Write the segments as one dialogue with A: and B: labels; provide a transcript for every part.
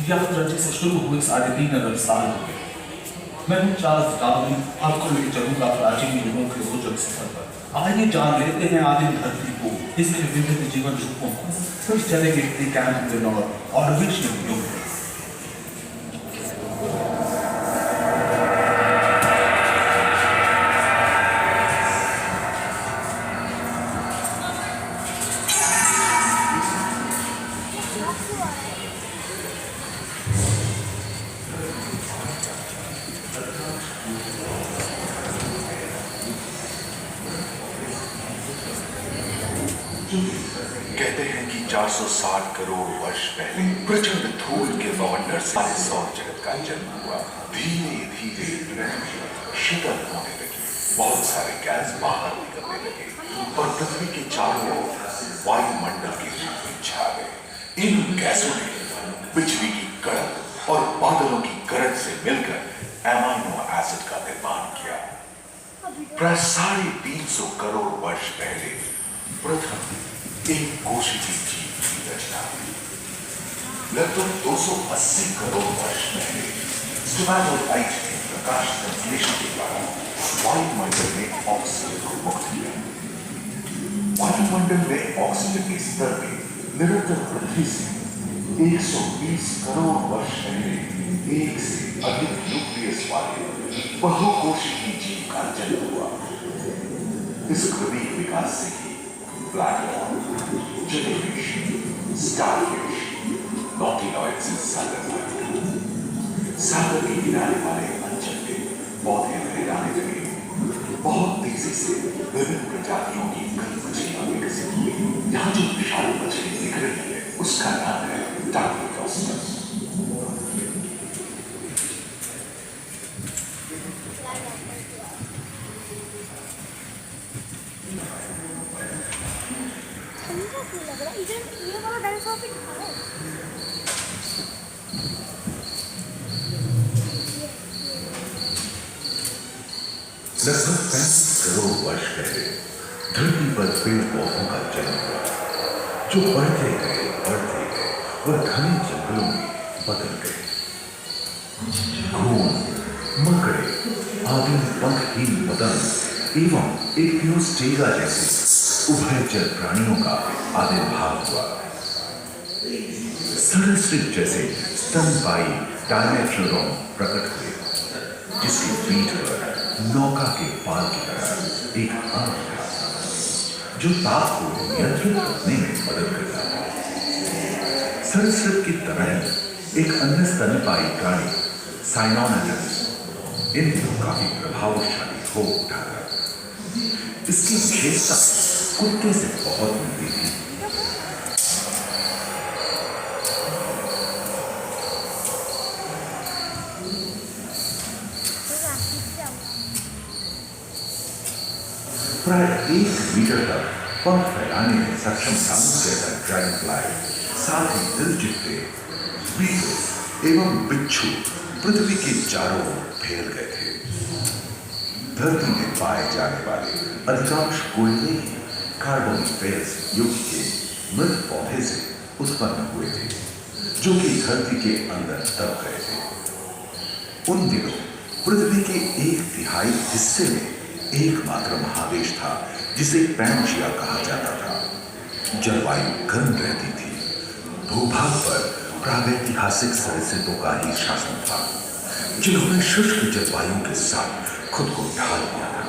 A: यात्रा जिसे शुरू हुए 3.5 साल हो गए। मैं हूँ चार्ल्स डार्विन, आपको ले चलूंगा प्राचीन युगों के रोचक सफर पर। आइए जान लेते हैं आदिम धरती को, इसके विभिन्न जीवन रूपों को। फिर चलेंगे कैंप और विश्व युग।
B: कहते हैं कि 460 करोड़ वर्ष पहले प्रचंड धूल के बवंडर सारे सौर जगत का जन्म हुआ। धीरे धीरे पृथ्वी शीतल होने लगी, बहुत सारे गैस बाहर निकलने लगे और पृथ्वी के चारों ओर वायुमंडल के रिक्ति छा गए। इन गैसों ने बिजली की कड़क और बादलों की गरज से मिलकर एमाइनो एसिड का निर्माण किया। प्राय 350 करोड़ वर्ष पहले प्रथम एक कोशिकीय जीव की रचना हुई। लगभग 280 करोड़ वर्ष पहले स्टोमैटोलाइट ने प्रकाश संश्लेषण के द्वारा वायुमंडल में ऑक्सीजन को मुक्त किया। वायुमंडल में ऑक्सीजन के स्तर में निरंतर वृद्धि से 120 करोड़ वर्ष पहले एक से अधिक न्यूक्लियस वाले बहुकोशिकीय जीव का जन्म हुआ। इस क्रमिक विकास से black hole, jellyfish, starfish, nautiloids and सागर के किनारे वाले अंचल के पौधे फैलाने लगे। बहुत तेजी से विभिन्न प्रजातियों की कई मछलियां विकसित हुई। यहाँ जो विशाल मछली दिख रही है उसका नाम है डार्विनोस्टस। लगभग 35 करोड़ वर्ष पहले धरती पर पेड़ पौधों का जन्म हुआ, जो बढ़ते गए वह घने जंगलों में बदल गए। घूम, मकड़े, आदि पंखहीन पतंग एवं एपियोस्टेगा जैसे उभयचर प्राणियों का आविर्भाव हुआ। सरीसृप जैसे स्तनपायी डायमेट्रोडॉन प्रकट हुए, जिसकी पीठ पर नौका के पाल की तरह एक आंख था, जो ताप को नियंत्रित करने में मदद करता था। सरीसृप की तरह एक अन्य स्तनपायी प्राणी साइनोनिडस इन दिनों काफी प्रभावशाली हो उठा था। इसकी विशेषता कुत्ते से बहुत मिलती थी। प्राय 1 मीटर तक पंख फैलाने में सक्षम सामुस जैसा ड्रैगन फ्लाई, साथ ही दिलचिट्टे, बीटल एवं बिच्छू पृथ्वी के चारों ओर फैल गए थे। धरती में पाए जाने वाले अधिकांश कोयले कार्बोनिफेरस युग के मृत पौधे से उत्पन्न हुए थे, जो कि धरती के अंदर दब गए थे। उन दिनों पृथ्वी के 1/3 हिस्से में एकमात्र महादेश था जिसे पैंजिया कहा जाता था। जलवायु गर्म रहती थी। भूभाग पर प्रागैतिहासिक सरीसृपों का ही शासन था, जिन्होंने शुष्क जलवायु के साथ खुद को ढाल लिया था।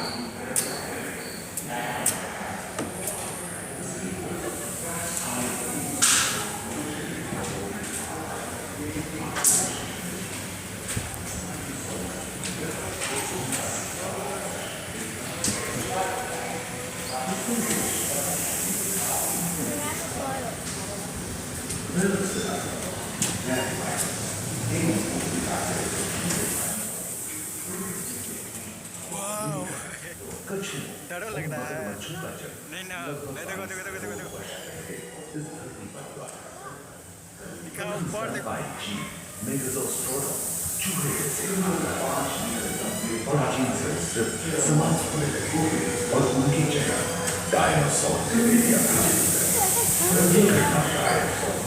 C: डर लग रहा है। नहीं ना, देखो देखो देखो देखो देखो दिखाओ ऊपर देखो।
B: प्राचीन सरीसृप समाप्त होने लगे और उनकी जगह डायनासोर ने ले लिया था। ये घटना प्राय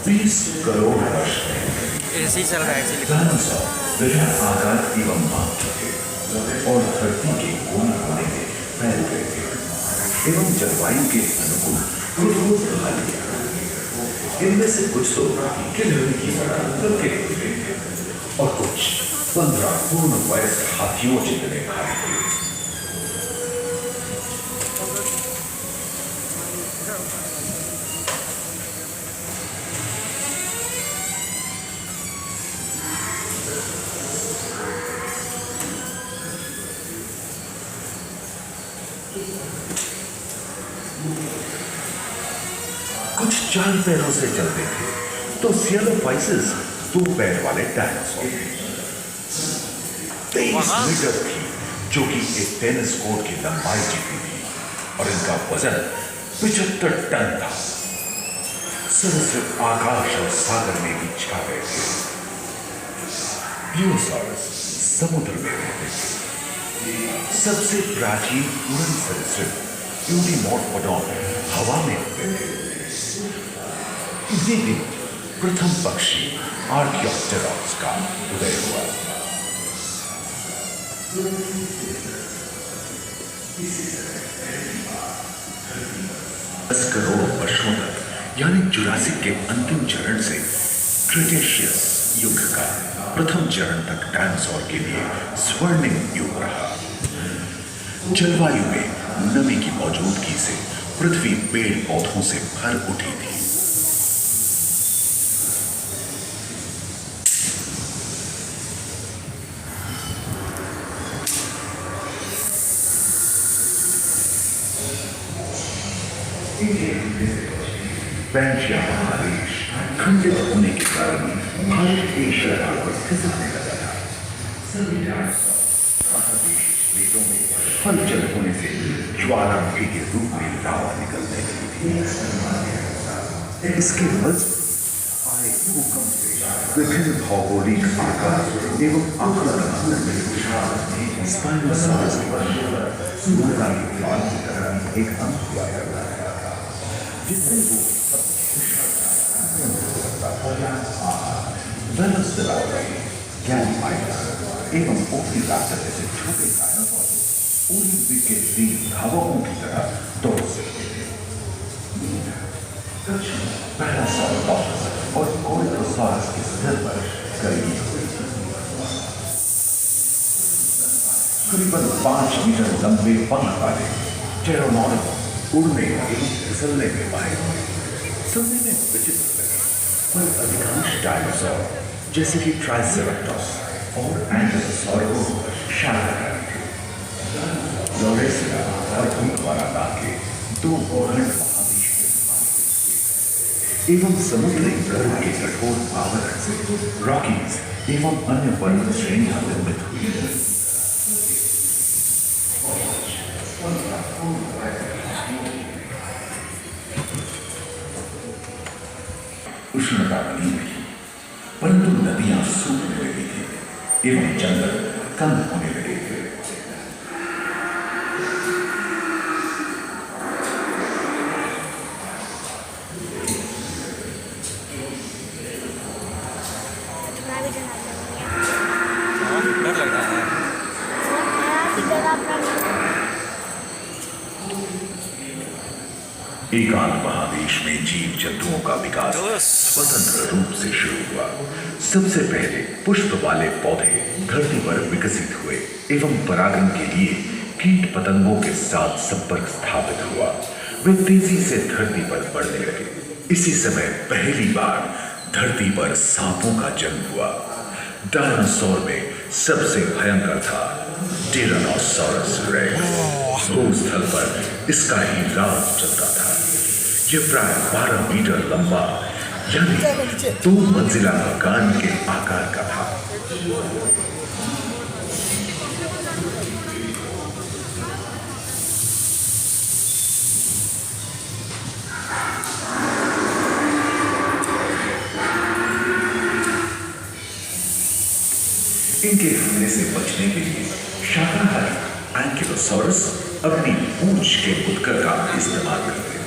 B: 20 करोड़ वर्ष पहले
C: ऐसे ही चल रहा है एक्चुअली।
B: डायनासोर विभिन्न आकार एवं माप चुके और धरती के कोने कोने में फैल गए थे एवं जलवायु के अनुकूल खुद बना लिया। इनमें से कुछ तो खिलौने की तरह लड़के हुए थे और कुछ 15 पूर्ण वयस्क हाथियों जितने भारी थे। कुछ 4 पैरों से चलते थे तो सियालोफाइसिस 2 पैर वाले डायनासोर थे। 23 मीटर थी जो कि एक टेनिस कोर्ट की लंबाई जितनी थी और इनका वजन 75 टन था। सदस्य आकाश और सागर में भी छा गए थे। यूरोसॉरस समुद्र में रहते थे। सबसे प्राचीन उड़न सरीसृप यूडीमोर्फोडॉन हवा में उड़ते थे। इसी दिन प्रथम पक्षी आर्कियोप्टेरॉप्स का उदय हुआ। 10 करोड़ वर्षों तक यानी जुरासिक के अंतिम चरण से क्रिटेशियस युग का प्रथम चरण तक डायनासोर के लिए स्वर्णिम युग रहा। जलवायु में नमी की मौजूदगी से पृथ्वी पेड़ पौधों से भर उठी थी। पैंशिया महादेश खंडित होने के कारण भारत एशिया पर खिसकने लगा था। सभी महादेश वेदों में हलचल होने से ज्वालामुखी के रूप में लावा निकलने लगी थी। इसके फल आए भूकंप से विभिन्न भौगोलिक आकार एवं आकार स्पाइनोसॉरस के सूर्य की फाल की तरह एक अंश हुआ करता था जिससे वो एवं ओपिराप्टर जैसे छोटे डायनासोर ओलंपिक के 3 धावकों की तरह दौड़ सकते थे। पहला सॉरस और कोरिकोसॉरस के सिर पर करीब करीबन 5 मीटर लंबे पंख वाले टेरोनॉडोन उड़ने एवं फिसलने में माहिर हुए। सुनने में विचित्र लगे पर अधिकांश डायनासोर जैसे कि ट्राइसेराटोप्स और एंकिलोसॉरस शाकाहारी थे। लॉरेसिया और द्वारा के 2 अखंड महादेश एवं समुद्री गर्भ के कठोर आवरण से रॉकीज एवं अन्य पर्वत श्रेणियां निर्मित हुई। उष्णता बनी रही परंतु नदियां सूखने लगी थी एवं जंगल कम होने लगे थे।
C: डर लग रहा है।
B: एकांत महादेश में जीव जंतुओं का विकास स्वतंत्र रूप से शुरू हुआ। सबसे पहले पुष्प वाले पौधे धरती पर विकसित हुए एवं परागण के लिए कीट पतंगों के साथ संपर्क स्थापित हुआ। वे तेजी से धरती पर बढ़ने लगे। इसी समय पहली बार धरती पर सांपों का जन्म हुआ। डायनासोर में सबसे भयंकर था टिरानोसॉरस रेक्स। भूस्थल पर इसका ही राज चलता था। यह प्राय 12 मीटर लंबा यानी 2 मंजिला मकान के आकार का था। इनके हमले से बचने के लिए शाकाहारी एंकिलोसॉरस अपनी पूंछ के उत्कर का इस्तेमाल करते थे।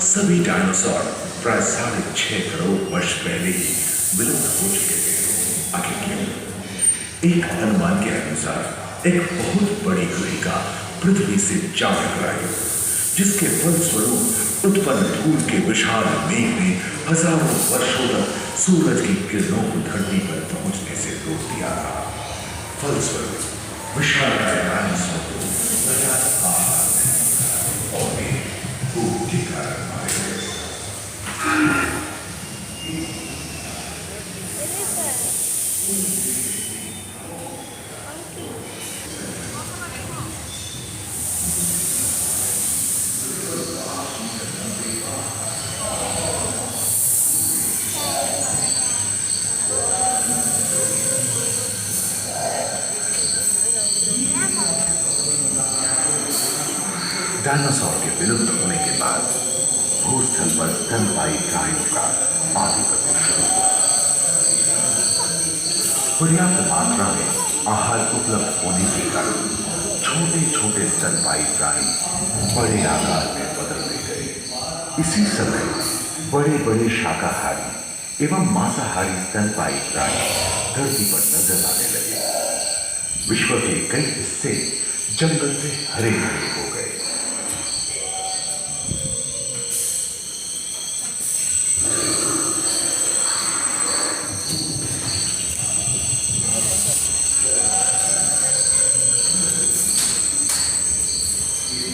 B: सभी डायनासोर प्राय 6.5 करोड़ वर्ष पहले ही विलुप्त हो चुके थे। आखिर क्यों? एक अनुमान के अनुसार एक बहुत बड़ी गुहिका पृथ्वी से जा टकराई, जिसके फलस्वरूप उत्पन्न धूल के विशाल मेघ ने हजारों वर्षों तक सूरज की किरणों को धरती पर पहुंचने से रोक दिया था। फलस्वरूप विशाल डायनासोर को पर्याप्त आहार नहीं और वे भूख के कारण मारे गए। डायनासोर के विलुप्त होने के बाद भूस्थल पर स्तनपायी प्राणियों का आधिपत्य शुरू हुआ। पर्याप्त मात्रा में आहार उपलब्ध होने के कारण छोटे छोटे स्तनपायी प्राणी बड़े आकार में बदलते गए। इसी समय बड़े बड़े शाकाहारी एवं मांसाहारी स्तनपायी प्राणी धरती पर नजर आने लगे। विश्व के कई हिस्से जंगल से हरे भरे हो गए।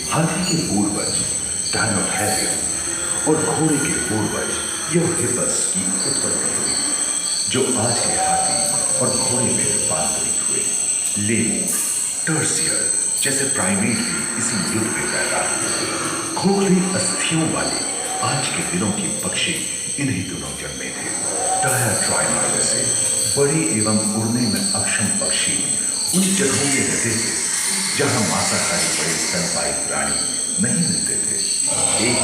B: हाथी के पूर्वज डायनोथेरियम और घोड़े के पूर्वज यूरोहिपस की उत्पत्ति हुई, जो आज के हाथी और घोड़े में रूपांतरित हुए। लेमूर, टर्सियर जैसे प्राइमेट भी इसी युग में पैदा हुए। खोखली अस्थियों वाले आज के दिनों के पक्षी इन्हीं दिनों जन्मे थे। डायाट्राइमा जैसे बड़े एवं उड़ने में अक्षम पक्षी उन जगहों में रहते थे जहां मांसाहारी बड़े स्तनपायी प्राणी नहीं मिलते थे। एक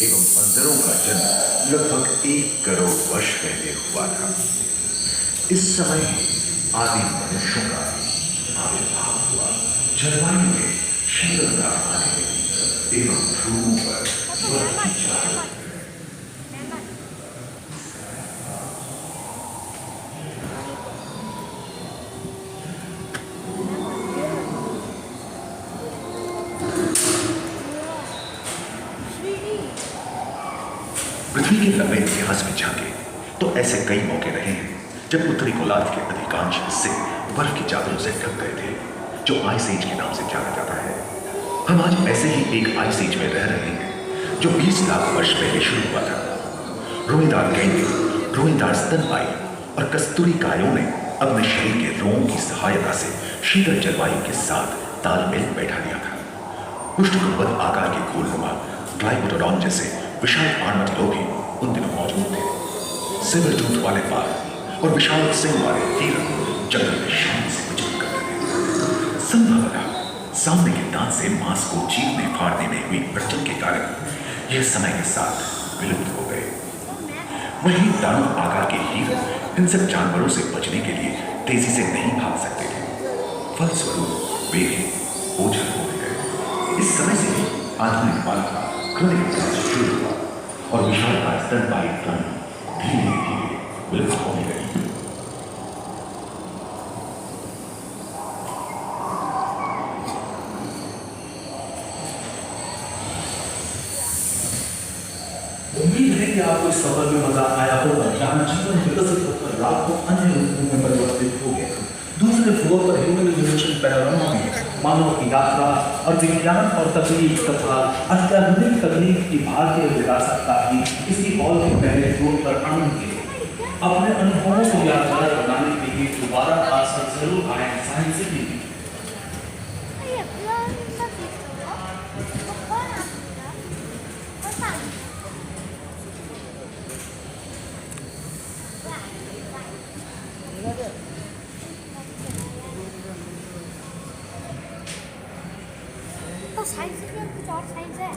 B: एवं बंदरों का जन्म लगभग 1 करोड़ वर्ष पहले हुआ था। इस समय आदि मनुष्यों का आविर्भाव हुआ। जलवायु में शीतलता आने लगी एवं ध्रुवों पर बर्फ की चादर। पृथ्वी के लंबे इतिहास में झांके तो ऐसे कई मौके रहे हैं जब उत्तरी गोलार्ध के अधिकांश हिस्से बर्फ की चादरों से ढक गए थे, जो आइस एज के नाम से जाना जाता है। हम आज ऐसे ही एक आइस एज में रह रहे हैं जो 20 लाख वर्ष पहले शुरू हुआ था। रोएदार गेंडे, रोएदार स्तनपायी और कस्तूरी कायों ने अपने शरीर के रोमों की सहायता से शीतल जलवायु के साथ तालमेल बैठा लिया था। पुष्टकुंभक आकार के गोलनुमा ग्लाइकोडोन जैसे विशाल आर्madillo भी उन दिनों मौजूद थे। सिबरटूथ वाले बाल और विशाल सिंह वाले हिरण जंगल में शान से विचरण करते थे। संभवतः सामने के दांत से मांस को चीरने फाड़ने में हुई अड़चन के कारण यह समय के साथ विलुप्त हो गए। वहीं दानव आकार के हिरण इन सब जानवरों से बचने के लिए तेजी से नहीं भाग सकते थे। फलस्वरूप वे भी ओझल हो गए। इस समय से ही आधुनिक मानव का क्रमिक विकास शुरू हुआ और विशालकाय स्तनपायी प्राणी धीरे धीरे विलुप्त होने लगी।
A: उम्मीद है कि आपको इस सफर में मजा आया होगा, जहां जीवन विकसित होकर लाखों अन्य रूपों में परिवर्तित हो गया। दूसरे फ्लोर पर ह्यूमन इवोल्यूशन पैनोरामा में मानव की यात्रा और विज्ञान और तकनीक तथा अत्याधुनिक तकनीक की भारतीय विरासत का ही इसी हॉल के पहले फ्लोर पर आनंद लिए। अपने अनुभवों को यादगार बनाने के लिए दोबारा आज तक जरूर आए साइंस सिटी में।
D: तो साइंस में कुछ और साइंस है।